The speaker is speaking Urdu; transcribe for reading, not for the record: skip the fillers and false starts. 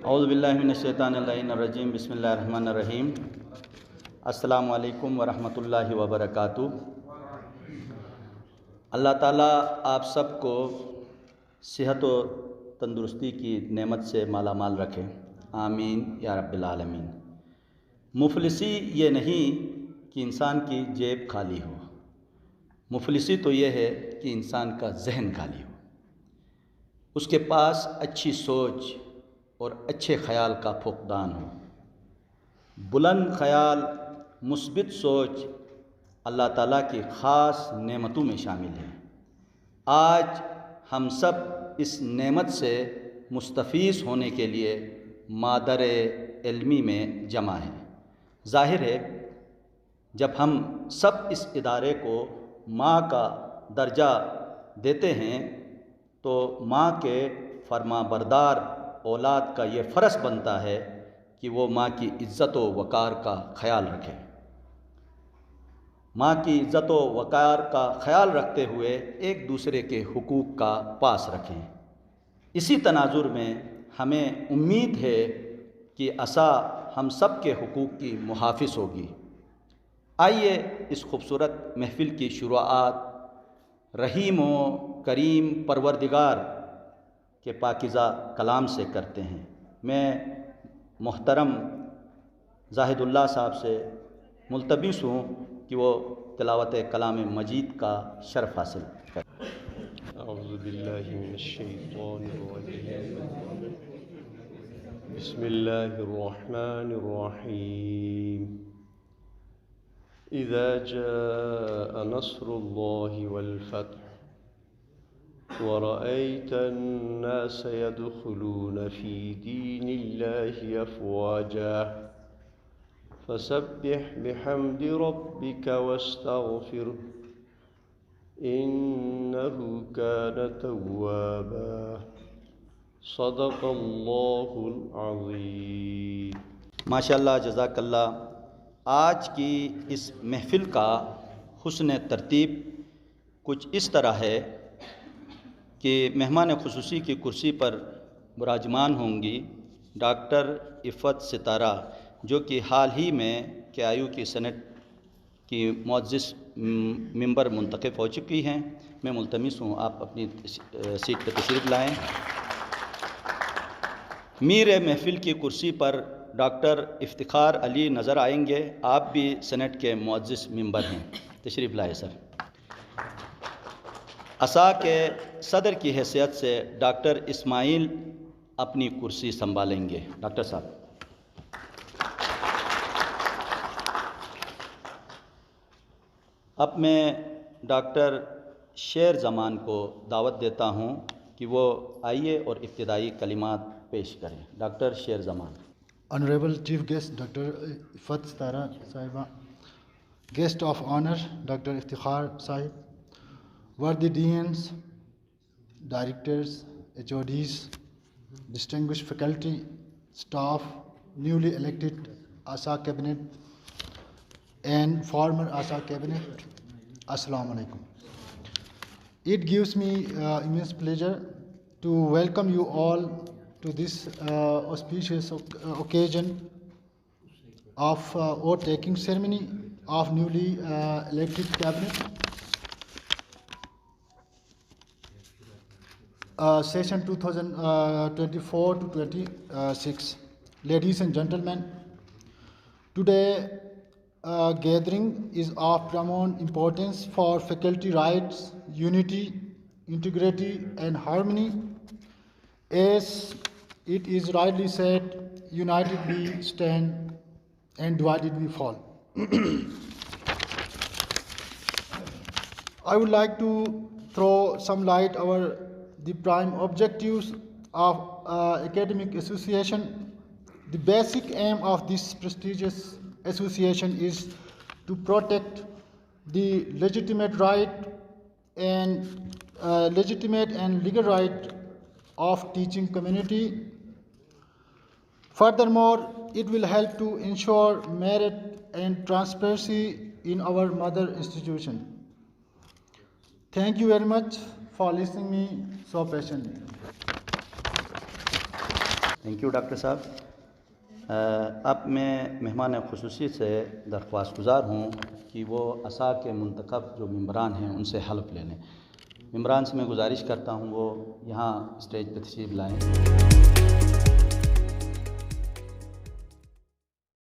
اعوذ باللہ من الشیطان اللعین الرجیم، بسم اللہ الرحمن الرحیم۔ السلام علیکم ورحمۃ اللہ وبرکاتہ۔ اللہ تعالیٰ آپ سب کو صحت و تندرستی کی نعمت سے مالا مال رکھے، آمین یا رب العالمین۔ مفلسی یہ نہیں کہ انسان کی جیب خالی ہو، مفلسی تو یہ ہے کہ انسان کا ذہن خالی ہو، اس کے پاس اچھی سوچ اور اچھے خیال کا فقدان ہو۔ بلند خیال، مثبت سوچ اللہ تعالیٰ کی خاص نعمتوں میں شامل ہے۔ آج ہم سب اس نعمت سے مستفیض ہونے کے لیے مادر علمی میں جمع ہیں۔ ظاہر ہے جب ہم سب اس ادارے کو ماں کا درجہ دیتے ہیں تو ماں کے فرما بردار اولاد کا یہ فرض بنتا ہے کہ وہ ماں کی عزت و وقار کا خیال رکھے۔ ماں کی عزت و وقار کا خیال رکھتے ہوئے ایک دوسرے کے حقوق کا پاس رکھیں۔ اسی تناظر میں ہمیں امید ہے کہ ASA ہم سب کے حقوق کی محافظ ہوگی۔ آئیے اس خوبصورت محفل کی شروعات رحیم و کریم پروردگار کے پاکیزہ کلام سے کرتے ہیں۔ میں محترم زاہد اللہ صاحب سے ملتمس ہوں کہ وہ تلاوت کلام مجید کا شرف حاصل کریں۔ اعوذ باللہ من الشیطان الرجیم، بسم اللہ الرحمن الرحیم۔ اذا جاء نصر اللہ والفتح ورأيت الناس يدخلون في دين الله أفواجا فسبح بحمد ربك واستغفره إنه كان توابا صدق الله العظيم۔ ماشاءاللہ، جزاک اللہ۔ آج کی اس محفل کا حسن ترتیب کچھ اس طرح ہے کہ مہمان خصوصی کی کرسی پر براجمان ہوں گی ڈاکٹر عفت ستارہ، جو کہ حال ہی میں KIU کی سینٹ کی معزز ممبر منتخب ہو چکی ہیں۔ میں ملتمس ہوں آپ اپنی سیٹ پہ تشریف لائیں۔ میر محفل کی کرسی پر ڈاکٹر افتخار علی نظر آئیں گے، آپ بھی سینٹ کے معزز ممبر ہیں، تشریف لائیں سر۔ ASA کے صدر کی حیثیت سے ڈاکٹر اسماعیل اپنی کرسی سنبھالیں گے۔ ڈاکٹر صاحب۔ اب میں ڈاکٹر شیر زمان کو دعوت دیتا ہوں کہ وہ آئیے اور ابتدائی کلمات پیش کریں۔ ڈاکٹر شیر زمان۔ آنریبل چیف گیسٹ ڈاکٹر عفت ستارہ صاحبہ، guest of honour doctor Iftikhar صاحب، worthy deans, directors, HODs, distinguished faculty, staff, newly elected ASA cabinet and former ASA cabinet, Assalamu alaikum. It gives me immense pleasure to welcome you all to this auspicious occasion of oath-taking ceremony of newly elected cabinet. Session 2024 to 26. Ladies and gentlemen, today gathering is of paramount importance for faculty rights, unity, integrity and harmony. As it is rightly said, united we stand and divided we fall. I would like to throw some light over the prime objectives of academic association. The basic aim of this prestigious association is to protect the legitimate and legal right of teaching community. Furthermore, it will help to ensure merit and transparency in our mother institution. Thank you very much for listening me so patiently. Thank you doctor صاحب. اب میں مہمان خصوصی سے درخواست گزار ہوں کہ وہ ASA کے منتخب جو ممبران ہیں ان سے حلف لے لیں. ممبران سے میں گزارش کرتا ہوں وہ یہاں اسٹیج پہ تشریف لائیں.